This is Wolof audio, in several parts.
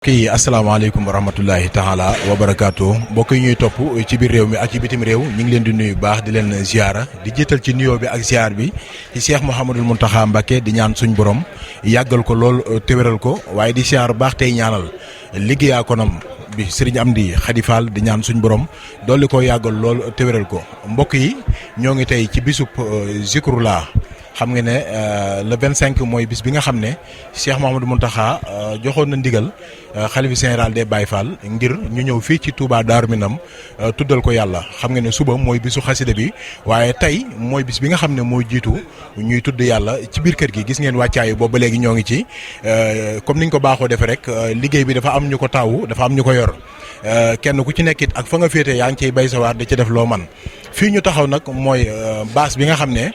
kii asalaamaaleykum wa rahmatullahi taala wa barakaatu mbokk yi ñuy topp ci biir réew mi ak ci bitim réew ñu ngi leen di nuyu baax di leen ziara di jiital ci nuyoo bi ak ziar bi ci Cheikh Mouhamadul Mountakha Mbacké di ñaan suñ borom yàggal ko lool téwéral ko waaye di ziar baax tey ñaanal liggéeyaa konam bi Serigne Amdi Khady Fall di ñaan suñ borom dolli ko yàggal lool téwéral ko mbokk yi ñoo ngi tey ci bisub Zikrullah xam nga ne le 25 mooy bis bi nga xam ne Cheikh Mouhamadou Mountakha joxoon na ndigal xalifa général des Baye Fall ngir ñu ñëw fii ci Touba Darou Minam tuddal ko yàlla xam nga ne suba mooy bisu xasida bi waaye tey mooy bis bi nga xam ne mooy jiitu ñuy tudd yàlla ci biir kër gi gis ngeen wàccaayu boobu ba léegi ñoo ngi ci comme niñ ko baaxoo defee rek liggéey bi dafa am ñu ko taawu dafa am ñu ko yor kenn ku ci nekkit ak fa nga féete yaa ngi ciy bay sa waar da ci def loo man fii ñu taxaw nag mooy base bi nga xam ne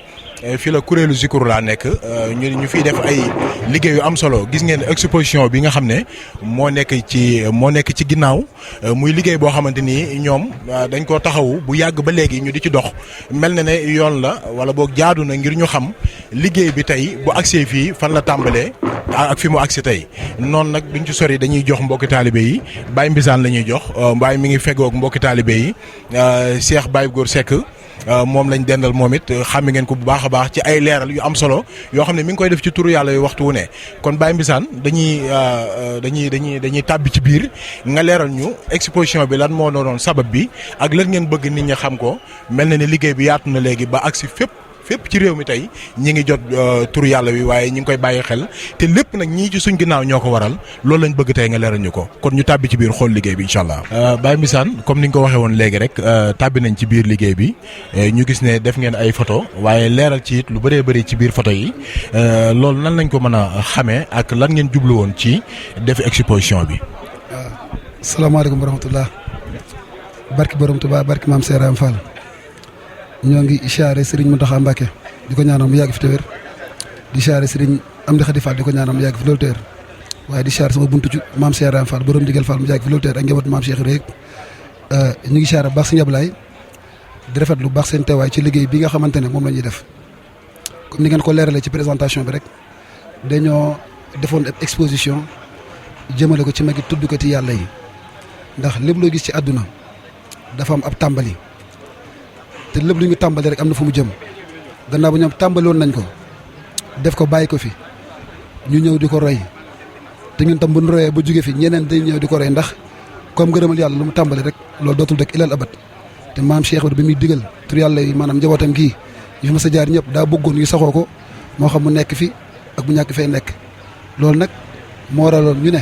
fii la kuréelu Zikrullah nekk ñu fiy def ay liggéey yu am solo gis ngeen exposition bi nga xam ne moo nekk ci ginnaaw muy liggéey boo xamante ni ñoom dañ koo taxawu bu yàgg ba léegi ñu di ci dox mel na ne yoon la wala boog jaadu na ngir ñu xam liggéey bi tey bu agsee fii fan la tàmbalee ak fi mu agsi tey noonu nag duñ ci sori dañuy jox mbokki taalibe yi Baye Mbisaan la ñuy jox Baye mi ngi fegoog mbokki taalibe yi Cheikh Baye Góor Seck moom lañ dendal moom it xàmme ngeen ko bu baax a baax ci ay leeral yu am solo yoo xam ne mi ngi koy def ci turu yàlla yu waxtu wu ne kon Baye Mbisaan dañuy tàbbi ci biir nga leeral ñu exposition bi lan moo doonoon sabab bi ak lan ngeen bëgg nit ñi xam ko mel na ne liggéey bi yaatu na léegi ba agsi fépp ci réew mi tey ñi ngi jot turu yàlla wi waaye ñi ngi koy bàyyi xel te lépp nag ñii ci suñ ginnaaw ñoo ko waral loolu lañ bëgg tey nga leeral ñu ko kon ñu tàbbi ci biir xool liggéey bi incha allah. Baye Mbisaan comme ni nga ko waxee woon léegi rek tàbbi nañ ci biir liggéey bi ñu gis ne def ngeen ay photo waaye leeral ci it lu bëree bëri ci biir photo yi loolu nan lañ ko mën a xamee ak lan ngeen jublu woon ci def exposition bi. waaw salaamaaleykum wa rahmatullah barki borom Tuubaa barki maam Seeraam Fall. ñoo ngi siyaare Serigne Mountakha Mbacké di ko ñaanal mu yàgg fi te wér di siyaare Serigne Amdi Khady Fall di ko ñaanal mu yàgg fi loolu te wér waaye di siyaare sama buntu ci maam Cheikh Ibrahima Fall borom digal Fall mu yàgg fi loolu te wér ak njabootu maam Cheikh rek ñu ngi siyaare bu baax Serigne Ablaye di rafet lu baax seen teewaay ci liggéey bi nga xamante ne moom la ñuy def comme ni ngeen ko leeralee ci présentation bi rek dañoo defoon exposition jëmale ko ci magi tuddkati yàlla yi ndax lépp loo gis ci àdduna dafa am ab tàmbali. te lépp lu ñu tàmbali rek am na fu mu jëm gannaaw bu ñoom tàmbaloon nañ ko def ko bàyyi ko fi ñu ñëw di ko roy te ñun tam bu ñu royee ba jóge fi ñeneen dañ ñëw di ko roy ndax comme ngërëmal yàlla lu mu tàmbali rek loolu dootul dëkk ilal abat te maam Cheikh bi muy digal tur yàlla yi maanaam njabootam gii ñu fi ma sa jaar ñëpp daa bëggoon ñu saxoo ko moo xam mu nekk fi ak bu ñàkk fee nekk loolu nag moo waraloon ñu ne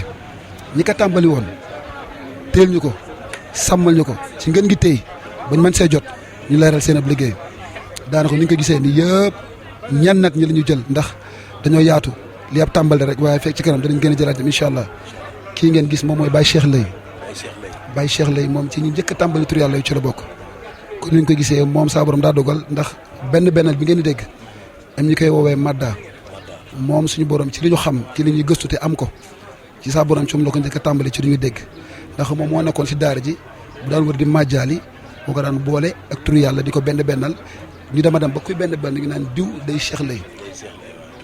ñi ko tàmbali woon teel ñu ko sàmmal ñu ko ci ngeen gi tey bañ mën see jot ñu leeral seen ab liggéey daanaka ni ñu ko gisee ni yëpp ñan nag ñi la ñu jël ndax dañoo yaatu li ab tàmbali rek waaye fekk ci kanam danañ gën a jëlaat incha allah kii ngeen gis moom mooy Baye Cheikh Lay Baye Cheikh Lay moom ci ñu njëkk a tàmbali tur yàlla yu ci la bokk kon ni ñu ko gisee moom saa borom daa dogal ndax bennal bi ngeen di dégg am ñu koy woowee Madda moom suñu borom ci li ñu xam ci li ñuy gëstu te am ko ci saa borom ci moom la ko njëkk a tàmbali ci li ñuy dégg ndax moom moo nekkoon si daara ji bu daan wër di màjjaali boo ko daan boole ak turu yàlla di ko bennal ñu dema dem ba kuy benn ñu naan diw day Cheikh Lay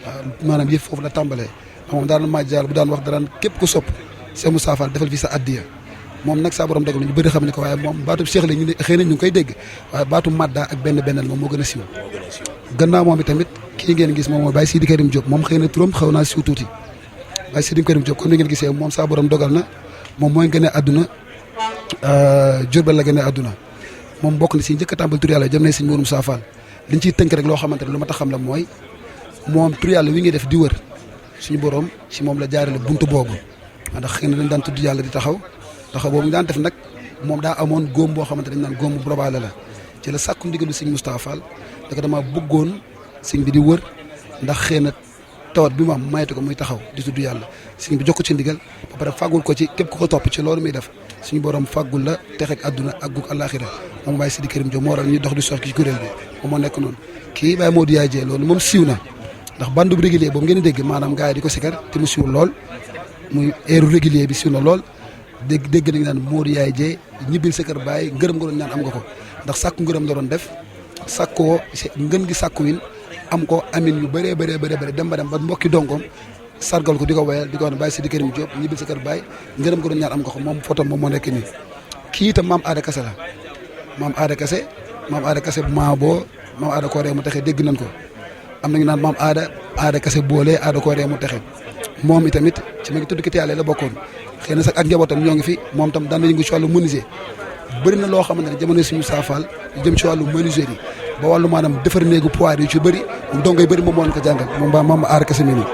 waaw maanaam yëf foofu la tàmbalee moom daan màjjal bu daan wax daan képp ku sopp Cheikh Moussa Fall defal fi sa addiya moom nag saa borom dogal ñu bëri xam ne ko waaye moom baatu Cheikh Lay ñu ne xëy na ñu ngi koy dégg waaye baatu Madda ak bennal moom moo gën a siiw gannaaw moom itamit kii ngeen gis moom mooy Baye Sidi Karim Diop moom xëy na turam xaw naa siiw tuuti Baye Sidi Karim Diop comme ni ngeen gisee moom saa borom dogal na moom mooy gën a àdduna Jurbel la gën a àdduna moom bokk na si njëkk a tàmbali tur yàlla jëm nañ si Mourou Moussa Fall liñ ciy tënk rek loo xamante ne lu ma tax xam la mooy moom tur yàlla wi ngi def di wër suñu borom si moom la jaarale buntu boobu ndax xëy na dañ daan tudd yàlla di taxaw boobu ñu daan def nag moom daa amoon góom boo xamante dañ naan góom bu robaale la ci la sàkku ndigalu sëñ Moustapha Fall da ko dama bëggoon sëñ bi di wër ndax xëy na tawat bi mu am mayatu ko muy taxaw di tudd yàlla sëñ bi jox ko ci ndigal ba pare fàggul ko ci képp ku ko topp ci loolu muy def suñu borom fàggul la texeeg àdduna ak gug àllaaxira moom Baye Sidi Karim Diop moo waral ñuy dox di sox ci kuréel bi moom moo nekk noonu kii Baye Modou Yaay Jee loolu moom siiw na ndax bandu bu régulier boobu ngeen di dégg maanaam gars yi di ko sikar te mu siiw lool muy heure régulier bi siiw na lool dégg nañ naan Modou Yaay Jee ñibbil sa kër Baye ngërëm nga doon ñaan am nga ko ndax sàkku ngërëm la doon def sàkkoo ngën gi sàkku win am ko amin yu bëree dem ba mbokki dongoom sargal ko di ko wayal di ko wax ne Baye Sidi Karim Diop ñibbil sa kër Baye ngërëm ko doon ñaan am nga ko moom photo moom moo nekk nii kii itam maam Aada Kase la maam Aada Kase bu maa boo maam Aada koo ree mu texe dégg nañ ko am nañu naan maam Aada Kase boolee Aada koo ree mu texe moom itamit ci ma ngi tudd ki yàlla la bokkoon xëy na sax ak njabootam ñoo ngi fi moom tam daan na yëngu ci wàllu menuisier bëri na loo xamante ne jamono suñu saafaal yu jëm ci wàllu menuisier yi ba wàllu maanaam defar néegu poire yu ci bëri moom dongay bëri moom moo leen ko jàngal moom maam Aada Kase mi nii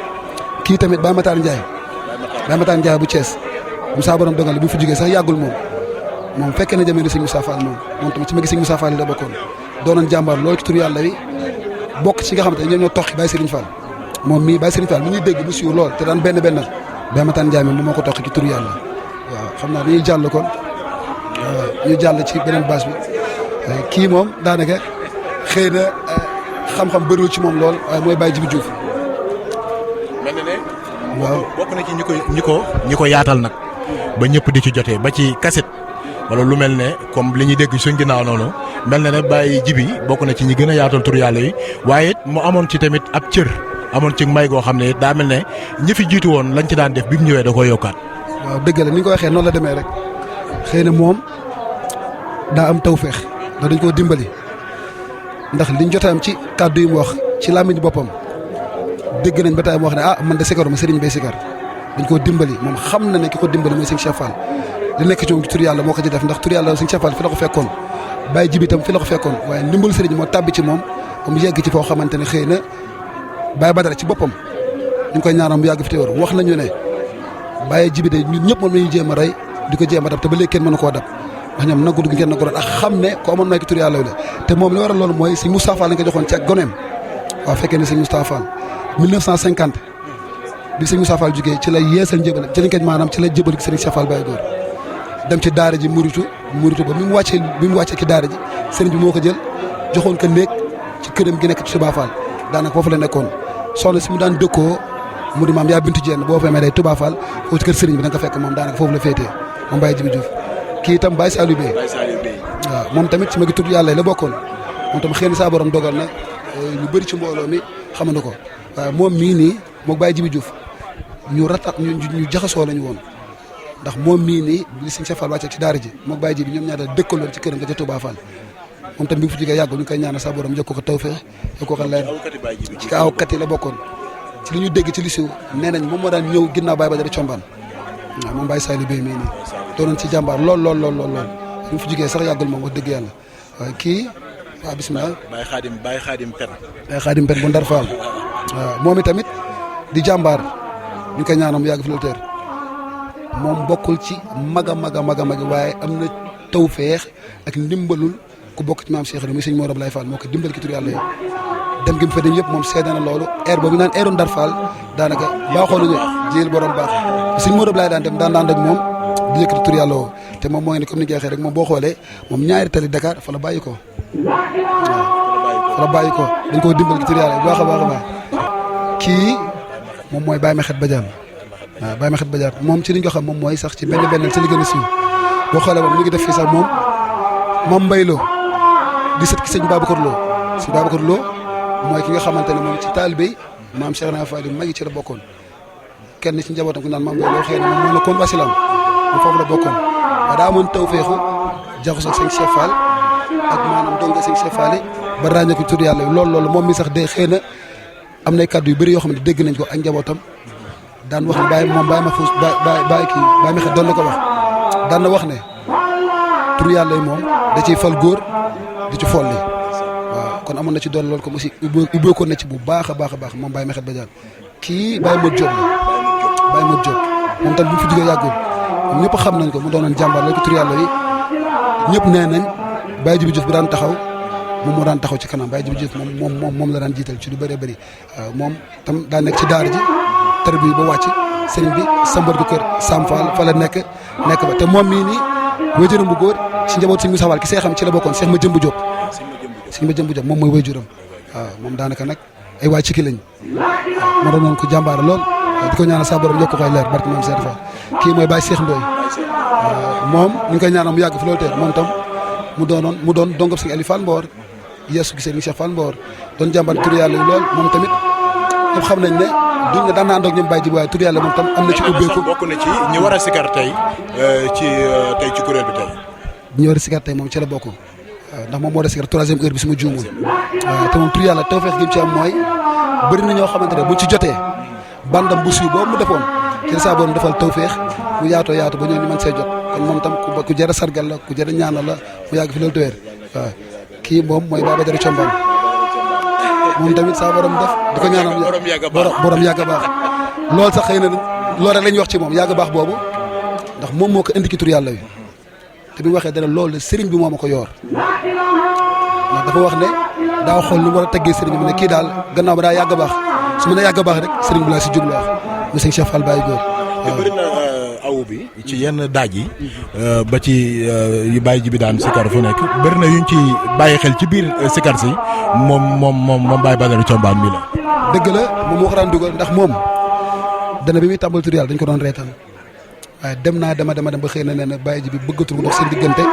kii tamit Baye Matar Ndiaye bu Thiès Moussa borom dogal bi mu fi jógee sax yàggul moom fekkee na jamono sëñ Moussa Fall moom tamit ci ma gis sëñ Moussa Fall yi la bokkoon doonoon jàmbaar loolu ci tur yàlla wi bokk ci nga xamante ne ñoom ñoo toqi Baye Serigne Fall moom mii Baye Serigne Fall mi ñuy dégg mu siiw lool te daan benn Baye Matar Ndiaye moom moo ko toqi ci tur yàlla waaw xam naa dañuy jàll kon ñu jàll ci beneen bâche bi kii moom daanaka xëy na xam-xam bëriwul ci moom lool waaye mooy Baye Djibi Diouf mel na ne waaw bokk na ci ñi ko yaatal nag ba ñëpp di ci jotee ba ci cassette wala lu mel ne comme li ñuy dégg suñ ginnaaw noonu mel na ne Baye Djibi bokk na ci ñi gën a yaatal tur yàlla yi waaye it mu amoon ci tamit ab cër amoon ci may goo xam ne it daa mel ne ñi fi jiitu woon lañ ci daan def bi mu ñëwee da koy yokkaat. waaw dëgg la ni nga ko waxee noonu la demee rek xëy na moom daa am tawféex ndax dañ koo dimbali ndax liñ jotee am ci kàddu yi mu wax ci làmmiñ boppam dégg nañ ba tey mu wax ne man de sikar ma sëriñ bay sikar dañ koo dimbali moom xam na ne ki ko dimbali mooy sëñ Cheikh Fall li nekk ci moom tur yàlla moo ko ci def ndax tur yàlla sëñ Cheikh Fall fi la ko fekkoon Baye Djibi itam fi la ko fekkoon waaye ndimbalu sëriñ moo tàbbi ci moom ba mu yegg ci foo xamante ne xëy na Baye Badara ci boppam ñu ngi koy ñaanal mu yàgg fi te wër wax nañu ne Baye Djibi de ñun ñëpp moom la ñuy jéem a rey di ko jéem a dab te ba léegi kenn mënu koo dab ndax ñoom nagul gi ngeen na ko doon ak xam ne ko amoon may ki tur yàlla la te moom li waral loolu mooy sëñ Moustapha Fall lañ ko joxoon ci ak goneem waaw fekkee ne sëñ Moustapha Fall 1950 bi sëñ Moustapha Fall jógee ci la yeesal njëbal ci lañ ko maanaam ci la jëbal sëriñ Cheikh Fall Baye Góor dem ci daara ji muritu ba bi mu wàccee ci daara ji sëriñ bi moo ko jël joxoon ko néeg ci këram gi nekk ci Touba Fall daanaka foofu la nekkoon soxna si mu daan dëkkoo mu di maam yaa bintu jenn boo fa amee day Touba Fall foofu ci kër sëriñ bi da nga ko fekk moom daanaka foofu la féetee moom Baye Djibi Diouf kii itam Baye Saliou Bey waaw moom tamit ci ma gi tudd yàlla la bokkoon moom tam xëy na saa borom dogal na ñu bëri ci mbooloo mi xamandu ko waaye moom mii nii moom Baye Djibi Diouf ñu jaxasoo lañu woon ndax moom mii nii li sëñ Cheikh Fall wàcce ci daara ji moom Baye Djibi ñoom ñaar daal dëkkaloon ci këram nga ca Touba Fall moom tam bi mu fi jógee yàggul ñu koy ñaanal saa borom jokk ko tawfeex jokk ko leer ci kaawkat yi la bokkoon ci li ñu dégg ci li siw nee nañ moom moo daan ñëw ginnaaw Baye Badara Combaan waaw moom Baye Saliou Bey mii nii doonoon ci jàmbaar lool bi mu fi jógee sax yàggul moom wax dëgg yàlla waaye kii waaw bisimilah Baye Khadim Pen bu Ndar Fall waaw moom itamit di jàmbaar ñu koy ñaanal mu yàgg fi loolu teer moom bokkul ci mag waaye am na tawfeex ak ndimbalul ku bokk ci maam Cheikh muy sëñ Mor Ablaye Fall moo ko dimbal ki tur yàlla yi dem gi mu fa dem yëpp moom seede na loolu air boobu naan airu Ndar Fall daanaka baaxoo nañu jël borom baax sëñ Mor Ablaye daan dem daan ànd ak moom di yëkkati tur yàlla woo te moom mooy ne comme ni nga waxee rek moom boo xoolee moom ñaari tali Dakar fa la bàyyi ko dañ koo dimbal ki tur yàlla bu baax a baax kii moom mooy Baye Mekhet Badiane waaw Baye Mekhet Badiane moom ci li ñu ko xam moom mooy sax ci benn ci li gën a siiw boo xoolee moom ñu ngi def fii sax moom Mbayloo di sët ki sëñ Babacar Lo mooy ki nga xamante ne moom ci taalibe maam Cheikh Nafa Fall magi ci la bokkoon kenn ci njabootam ku naan maam Mbayloo xëy na moom moo la kon wasilam moom foofu la bokkoon waaye daa amoon tawfeexu jaxasoo ak sëñ Cheikh Fall ak maanaam donga sëñ Cheikh Fall ba ràññee ko tur yàlla loolu moom mi sax de xëy na am nay kàddu yu bëri yoo xam ne dégg nañ ko ak njabootam daan wax ne Baye ma fuus Baye Mekhet doon na ko wax daan na wax ne tur yàlla yi moom da ciy fal góor di ci folli waaw kon amoon na ci doon loolu comme aussi ubbeekoon na ci bu baax a baax moom Baye Mekhet Badiane kii Baye Modou Diop moom tam bi mu fi jógee yàggul moom ñëpp xam nañ ko mu doonoon jàmbaar loolu ci tur yàlla yi ñëpp nee nañ Baye Djibi Diouf bi daan taxaw moom moo daan taxaw ci kanam Baye Djibi Diouf moom la daan jiital ci lu bëree bëri moom tam daa nekk ci daara ji tër bi ba wàcc sëriñ bi sambar ko kër Sam Fall fa la nekk ba te moom mii nii wéjuram bu góor ci njaboot sëñ Moussa Fall ki see xam ci la bokkoon Cheikh Madiambou Diop moom mooy wéjuram waaw moom daanaka nag ay waa Ciki lañ waaw moo doon noonu ko jàmbaara lool di ko ñaanal sa borom yokk ko koy leer barke moom Seydou Fall kii mooy Baye Cheikh Ndoye moom ñu ngi koy ñaanal mu yàgg fi loolu teel moom tam mu doon dongab sëñ Ali Fall Mbor yeesu gisee ni Cheikh Fall Mbor doon jàmbaar tur yàlla yi lool moom tamit ñëpp xam nañ ne duñ ne daan na ànd ak ñoom Baye Djibi waaye tur yàlla moom tam am na ci ubbeeku. bokk na ci ñi war a sikar tey ci kuréel bi tey. ñi war a sikar tey moom ci la bokk ndax moom moo war a sikar 3e heure bi su ma juumul te moom tur yàlla tawfeex gi mu ci am mooy bëri na ñoo xamante ne buñ ci jotee bandam bu suy boobu mu defoon ci saa borom defal tawfeex mu yaatoo yaatu ba ñëw ñu mën see jot kon moom tam ku jar a sargal la ku jar a ñaanal la mu yàgg fi loolu tawéer waaw kii moom mooy Baba Dara Combaan moom tamit saa borom def di ko ñaanal borom yàgg a baax loolu sax xëy na loolu rek la ñuy wax ci moom yàgg a baax boobu ndax moom moo ko indi ci tur yàlla wi te bi mu waxee dara loolu sëriñ bi moo ma ko yor ndax dafa wax ne daa xool lu mu war a teggee sëriñ bi ne kii daal gannaaw ba daa yàgg a baax su ma nee yàgg a baax rek sëriñ bi laa si jublu wax mu sëñ Cheikh Fall Baye Góor te bëri na awu bi ci yenn daaj yi ba ci yu Baye Djibi daan sikar fu nekk bëri na yuñ ci bàyyi xel ci biir sikar si moom Baye Badara Combaan mi la. dëgg la moom moo ko daan dugal ndax moom dana bi muy tàmbali tur yàlla dañ ko doon reetaan waaye dem ba xëy na nee na Baye Djibi bëggatul ko dox seen diggante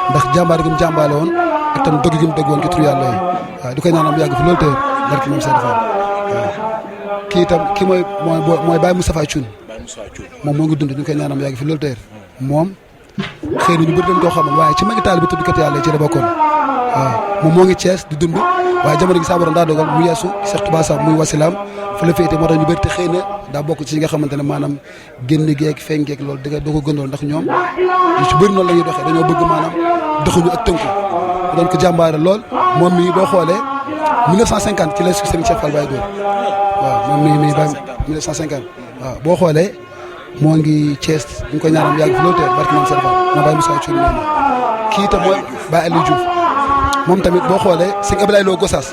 ndax jàmbaar gi mu jàmbaale woon ak tam dëgg gi mu dëgg woon ci tur yàlla yi waaw di koy ñaanal mu yàgg fi loolu tey barki moom Seydou Fall waaw kii itam kii mooy Baye Moustapha Thioune moom moo ngi dund ñu koy ñaanal mu yàgg fi loolu tey moom xëy na ñu bëri dañ koo xamal waaye ci magi taal bi tuddkat yàlla yi ci la bokkoon waaw moom moo ngi Thiès di dund waaye jamono gi saa borom daa dogal mu yeesu Cheikh Touba Sam muy wasilaam fa la féete moo tax ñu bëri te xëy na daa bokk ci nga xamante ne maanaam génn geeg feeñ geeg loolu doo ko gëndoon ndax ñoom ñu ci bëri noonu la ñuy doxee dañoo bëgg maanaam doxuñu ak tënku doon ko jàmbaare lool moom mii boo xoolee 1950 ci la su Serigne Cheikh Fall Baye Góor waaw moom mii ba 1950 waaw boo xoolee moo ngi Thiès ñu ko ñaanal yàgg fi loolu tey barki moom Serigne Fall moo Baye Moussa Thioune moom kii itam mooy Baye Aliou Diouf moom tamit boo xoolee sëñ Abdoulaye Lo Gossas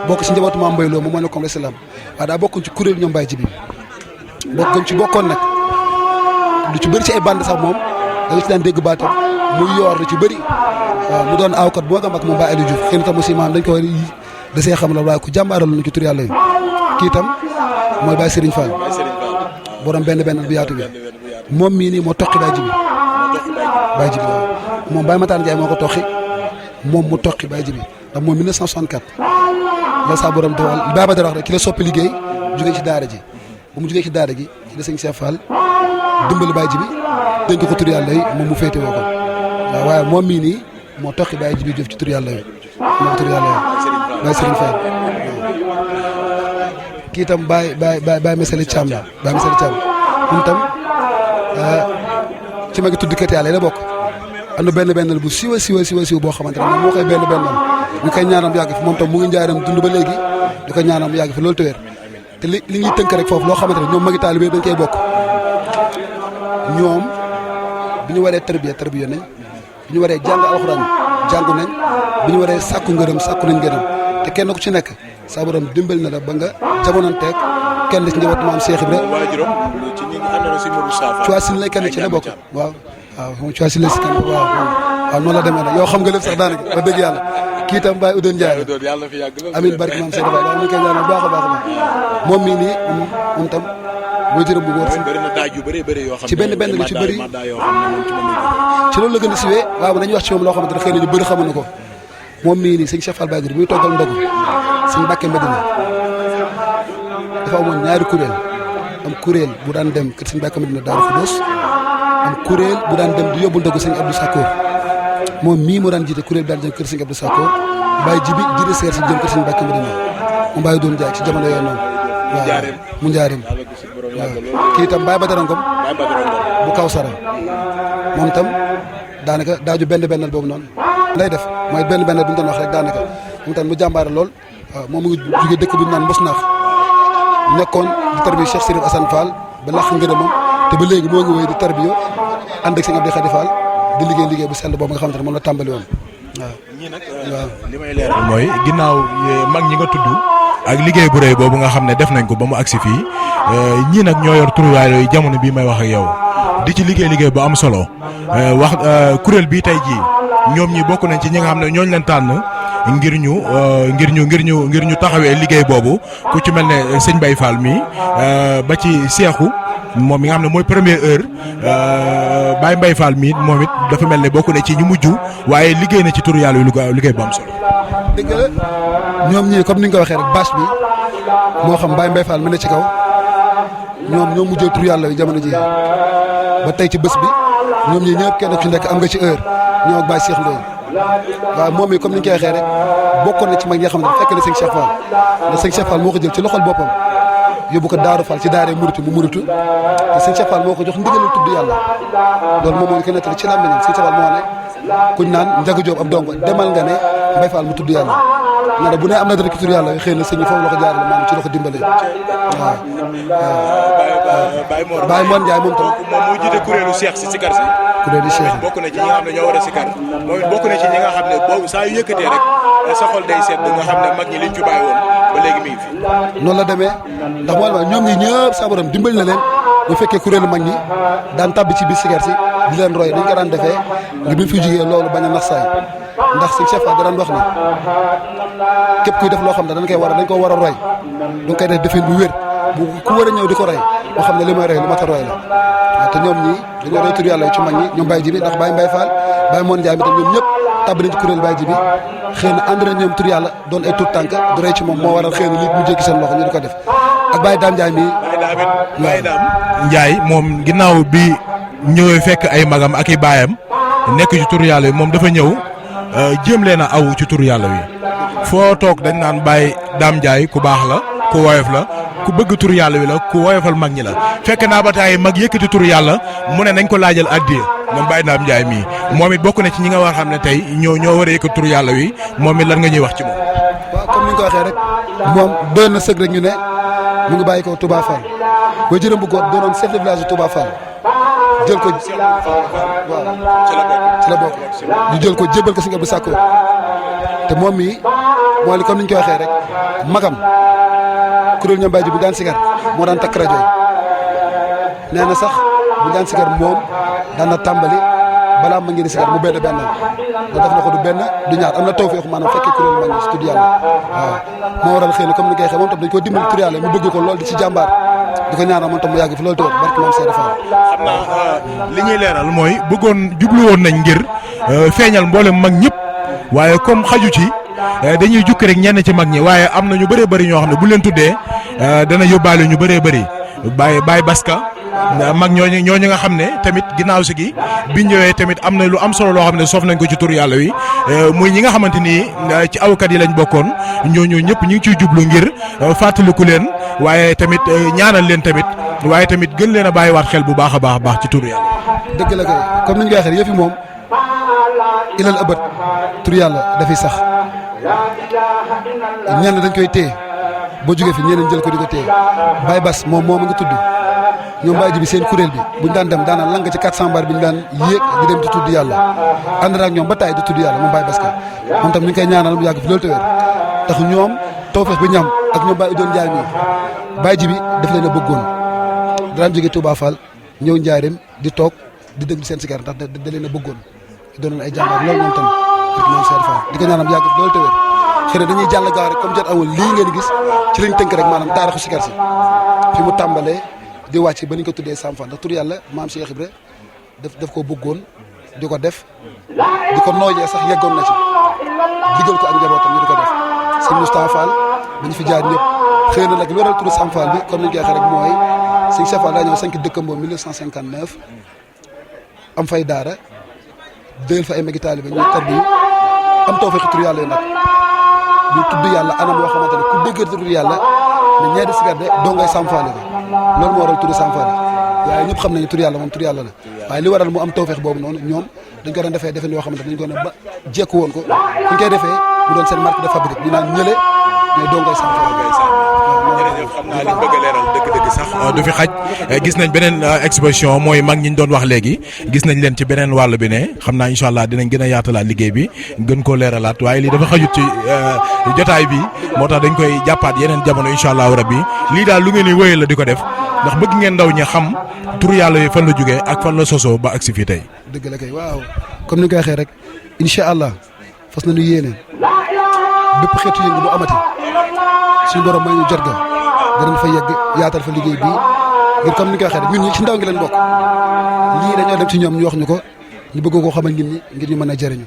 bokk ci njabootu Mame Mbaye Lo moom moo nekkoon l'islam waaye daa bokkoon ci kuréel ñoom Baye Djibi bokkoon nag lu ci bëri ci ay bande sax moom da nga ci daan dégg baatam muy yoor lu ci bëri waaw mu doon aawkat boo xam ak moom Baye Aliou Diouf xëy na tam aussi maanaam dañ ko desee xam la waaye ku jàmbaaral lu ci tur yàlla yi kii itam mooy Baye Serigne Fall borom benn bu yaatu bi moom mii nii moo toqi Baye Djibi waaw moom Baye Matar Ndiaye moo ko toqi moom mu toqi Baye Djibi ndax moom 1964 la saa borom dawal Baye Badara wax rek ki la soppi liggéey jógee ci daara ji bu mu jógee ci daara gi ci la sëñ Cheikh Fall dimbali Baye Djibi dénk ko tur yàlla yi moom mu féete woo ko waaw waaye moom mii nii moo toqi Baye Djibi jëf ci tur yàlla yi moo ko tur yàlla yi Baye Serigne Fall kii itam Baye Meseli Thiam la Baye Meseli Thiam moom itam ci magi tuddkat yàlla yi la bokk am na benn bu siwa boo xamante ne moom moo koy benn ñu koy ñaanal mu yàgg fi moom tam mu ngi njaaram dund ba léegi di ko ñaanal mu yàgg fi loolu tëwéer te li ñuy tënk rek foofu loo xamante ne ñoom magi taalibe dañ koy bokk ñoom bi ñu waree tarbiya nañ bi ñu waree jàng alxuraan jàngu nañ bi ñu waree sàkku nañ ngërëm te kenn ku ci nekk saa borom dimbali na la ba nga jamononteeg kenn ci njabootu maam Cheikh Ibra Cuwaasin lay kenn ci la bokk waaw moom Cuwaasin la si kenn waaw noonu la demee nag yow xam nga lépp sax daanaka ba dëgg yàlla kii itam Baye Oudou Ndiaye amiin barke maam Cheikh Ibra waaw ñu koy ñaanal baax a baax moom mii nii moom tam boo jërëm bu góor ci benn lu ci bëri ci loolu la gën a siwee waaw nañu wax ci moom loo xamante ne xëy na ñu bëri xamuñu ko moom mii nii sëñ Cheikh Fall Baye Góor bi muy toggal ndogu sëñ Mbàkke Medina dafa amoon ñaari kuréel am kuréel bu daan dem kër sëñ Mbàkke Medina Daaru Xudoos am kuréel bu daan dem di yóbbul ndogu sëñ Abdou Sakkoor moom mii moo daan jiite kuréel bi daan jëm kër sëñ Abdou Sakkoor Baye Djibi jiite seer si jëm kër sëñ Mbàkke Medina moom Baye doon jaay ci jamono yooyu noonu waaw mu njaarim waaw kii itam Baye Badara Ngom bu kaw sara moom itam daanaka daaju benn boobu noonu lay def mooy benn bu ñu doon wax rek daanaka moom tam mu jàmbaare lool waaw moom mu ngi jóge dëkk bu ñu naan Mbos Naax nekkoon di tarbiya Cheikh Sirif Assane Fall ba làq ngërëmam te ba léegi moo ngi wéy di tarbiya ànd ak sëñ Abdou Khadi Fall di liggéey bu sell boobu nga xamante ne moom la tàmbali woon waaw. ñii nag li may leeral mooy ginnaaw mag ñi nga tudd ak liggéey bu rëy boobu nga xam ne def nañ ko ba mu agsi fii ñii nag ñoo yor turuwaay yooyu jamono bii may wax ak yow di ci liggéey bu am solo wax kuréel bii tey jii ñoom ñi bokk nañ ci ñi nga xam ne ñooñu leen tànn ngir ñu taxawee liggéey boobu ku ci mel ne sëñ Baye Fall mi ba ci Seexu moom mi nga xam ne mooy première heure Baye Mbaye Fall mi moom it dafa mel ne bokk na ci ñu mujj waaye liggéey na ci turu yàlla yu liggéey bu am solo. dëgg la ñoom ñii comme ni nga ko waxee rek bâche bi moo xam Baye Mbaye Fall mi ne ci kaw ñoom ñoo mujjee tur yàlla yi jamono ji ba tey ci bés bi ñoom ñi ñëpp kenn ku nekk am nga ci heure ñoo ak Baye Cheikh Ndoye waaw moom mi comme ni ñu koy waxee rek bokkoon na ci mag ñi nga xam ne fekk na sëñ Cheikh Fall ndax sëñ Cheikh Fall moo ko jël ci loxol boppam yóbbu ko Daaru Fall ci daaree Muritu mu Muritu te sëñ Cheikh Fall moo ko jox ndigalul tudd yàlla loolu moom moo ñu ko nettali ci làmmiñam sëñ Cheikh Fall moo ne kuñ naan Njaga Jóob ab dongo demal nga ne Mbaye Fall mu tudd yàlla nee na bu ne am na dara ki tudd yàlla xëy na sëñ bi foofu la ko jaarale maanaam ci la ko dimbalee waaw Baye Mor Ndiaye moom tam moom moo jiite kuréelu Cheikh si sikar si kuréelu Cheikh bokk na ci ñi nga xam ne ñoo war a sikar moom it bokk na ci ñi nga xam ne boobu saa yu yëkkatee rek sa xol day seet nga xam ne mag ñi liñ fi bàyyi woon ba léegi mi ngi fi noonu la demee ndax moo la ñoom ñi ñëpp sa borom dimbali na leen ñu fekkee kuréelu mag ñi daan tàbbi ci biir sikar si di leen roy dañ ko daan defee ngir bi ñu fi jugee loolu bañ a nax saay ndax sëñ Cheikh Fall da daan wax ni képp kuy def loo xam ne dañ ko war a roy du koy def defin bu wér bu ku war a ñëw di ko roy moo xam ne li may roy lu mat a roy la waaw te ñoom ñii dañoo roy tur yàlla ci mag ñi ñoom Baye Jibi ndax Baye Mbaye Fall Baye Moon Ndiaye mi tam ñoom ñëpp tàbb nañ ci kuréel Baye Jibi xëy na ànd nañ ñoom tur yàlla doon ay tur tànk du roy ci moom moo waral xëy na li mu jékki seen loxo ñu di ko def ak Baye Dame Ndiaye mii Baye Dame Ndiaye moom ginnaaw bi ñëwee fekk ay magam ak i baayam nekk ci tur yàlla yi moom dafa ñëw jéem leen a aw ci tur yàlla wi foo toog dañ naan Baye Dame Ndiaye ku baax la ku woyof la ku bëgg tur yàlla wi la ku woyofal mag ñi la fekk naa ba taay mag yëkkati tur yàlla mu ne nañ ko laajal addiya moom Baye Dame Ndiaye mii moom it bokk na ci ñi nga war xam ne tey ñoo war a yëkkati tur yàlla wi moom it lan nga ñuy wax ci moom. waaw comme ni nga ko waxee rek moom doon na sëg rek ñu ne mu ngi bàyyi ko Touba Fall ba jërëm bu góor doonoon chef de village de Touba Fall jël ko waaw ci la bokk ñu jël ko jébal ko si nga bu sàkkoo te moom mii moo li comme ni ñu koy waxee rek magam kuréel ñoom Baye Jibi bu daan sigar moo daan takk rajo yi nee na sax bu daan sigar moom daan na tàmbali balaa ma ngeen di sigar mu benn la def na ko du benn du ñaar am na tawfeex maanaam fekkee kuréel mag ñi si tudd yàlla waaw moo waral xëy na comme ni koy waxee moom tam dañ ko dimbali tur yàlla mu bëgg ko lool di ci jàmbaar di ko ñaanal moom tam mu yàgg fi loolu te barki maam Seydou Fall. xam naa li ñuy leeral mooy bëggoon jublu woon nañ ngir feeñal mboolem mag ñëpp waaye comme xaju ci dañuy jukki rek ñenn ci mag ñi waaye am na ñu bëree bëri ñoo xam ne bu leen tuddee dana yóbbaale ñu bëree bëri Baye Baska mag ñooñu nga xam ne tamit ginnaaw si gi bi ñëwee tamit am na lu am solo loo xam ne soof nañ ko ci tur yàlla wi muy ñi nga xamante ni ci awkat yi lañ bokkoon ñooñu ñëpp ñu ngi ciy jublu ngir fàttaliku leen waaye tamit ñaanal leen tamit waaye tamit gën leen a bàyyiwaat xel bu baax a baax ci tur yàlla. dëgg la kay comme ni ñu koy waxee yëf yi moom ilal ëbët tur yàlla dafay sax ñenn dañ koy téye boo jógee fi ñeneen jël ko di ko téye Baye Bass moom a nga tudd ñoom Baye Jibi seen kuréel bi buñ daan dem daanaka lang ci 400 bar bi ñu daan yéeg di dem di tudd yàlla ànd ak ñoom ba taay di tudd yàlla moom Baye Bass ka moom tam ñu ngi koy ñaanal mu yàgg fi loolu te wér tax ñoom tawfeex bi ñam ak ñoom Baye Udoon Ndiaye mii Baye Jibi daf leen a bëggoon daan jógee Touba Fall ñëw Njaareem di toog di déglu seen sikar ndax da leen a bëggoon doonoon ay jàmbaar loolu moom tam rek moom Seydou Fall di ko ñaanal mu yàgg fi loolu te wér xëy na dañuy jàll gaaw rek comme jot awul lii ngeen gis ci lañ tënk rek maanaam taarixu sikar si fi mu tàmbalee di wàcc ba ni ko tuddee Sam Fall ndax tur yàlla maam Cheikh Ibra daf ko bëggoon di ko def di ko nooyee sax yeggoon na ci digal ko ak njabootam ñu di ko def sëñ Moustapha Fall ba ñu fi jaar ñëpp xëy na nag lu waral turu Sam Fall bi comme ni ñu koy waxee rek mooy sëñ Cheikh Fall daa ñëw sanc dëkkam boobu 1959 am fay daara dëyal fa ay magi taalibe ñu tarbi am tawfeex tur yàlla yi nag ñu tudd yàlla anam yoo xamante ne ku dégg tur yàlla ne ñee di sigar de doo ngay Sam Fall loolu moo waral turu Sam Fall waaye ñëpp xam nañu tur yàlla moom tur yàlla la waaye li waral mu am tawfeex boobu noonu ñoom dañ ko doon defee defen yoo xamante dañ ko ne ba jekku woon ko fu ñu koy defee mu doon seen marque de fabrique ñu naan ñële ñooy doo ngay Sam Fall jërëjëf xam naa li bëgg a leeral dëgg-dëgg sax du fi xaj gis nañ beneen exposition mooy mag ñi ñu doon wax léegi gis nañ leen ci beneen wàll bi ne xam naa incha allah dinañ gën a yaatalaat liggéey bi gën koo leeralaat waaye lii dafa xajut ci jotaay bi moo tax dañ koy jàppaat yeneen jamono incha allahu rabbi lii daal lu ngeen di wéyal la di ko def ndax bëgg ngeen ndaw ñi xam tur yàlla yi fan la jógee ak fan la sosoo ba agsi fii tey. dëgg la kay waaw comme ni nga ko waxee rek incha allah fas nañu yéene bépp xeetu yëngu bu amati suñu borom may ñu jot ga danañ fa yegg yaatal fa liggéey bii ngir comme ni nga ko waxee rek ñun ñi ci ndaw ngi leen bokk lii dañoo dem ci ñoom ñu wax ñu ko ñu bëgg koo xamal nit ñi ngir ñu mën a jëriñu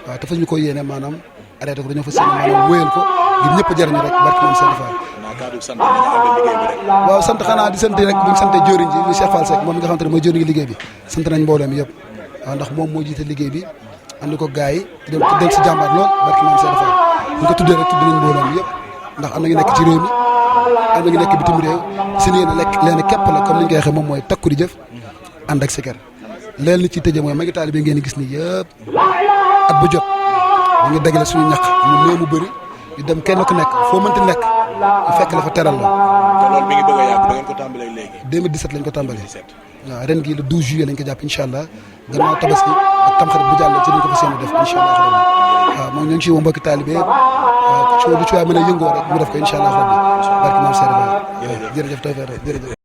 waaw te fas ñu ko yéene maanaam arrêté ko dañoo fas yéene maanaam wéyal ko ngir ñëpp a jëriñu rek barke moom Seydou Fall kàddu sant ñi nga àndal liggéey bi rek. waaw sant xanaa di sant rek bu ñu santee jëriñ ji muy Cheikh Fall Seck moom mi nga xamante ne mooy jëriñ liggéey bi sant nañ mbooloo mi yëpp waaw ndax moom moo jiite liggéey bi ànd ko gars yi di dem si jàmbaar lool barki maam Seydou Fall bu ñu ko tuddee rek tudd nañ mbooloo mi yëpp ndax am na ñu nekk ci réew mi am na ñu nekk bitim réew si yéen a lekk leen képp la comme ni ñu koy waxee moom mooy takku di jëf ànd ak sikar leen li ciy tëjee mooy magi taalibe ngeen gis ni yëpp at bu jot da nga dagale suñu ñaq mu néew mu bëri ñu dem kenn ku nekk foo mënti nekk ñu fekk la fa teral la. te loolu mi ngi bëgg a yàgg ba ngeen ko tàmbalee léegi. 2017 lañ ko tàmbalee. waaw ren gii le 12 juillet lañ ko jàpp incha allah gannaaw tabaski ak tamxarit bu jàllee ci lañ ko fas yéene def incha allah rabbi waaw moom ñoo ngi ciy woo mbokki taalibe waaw lu ci waay mën a yëngoo rek mu def ko incha allah rabbi barki maam Seydou Ba jërëjëf tawfeex rek jërëjëf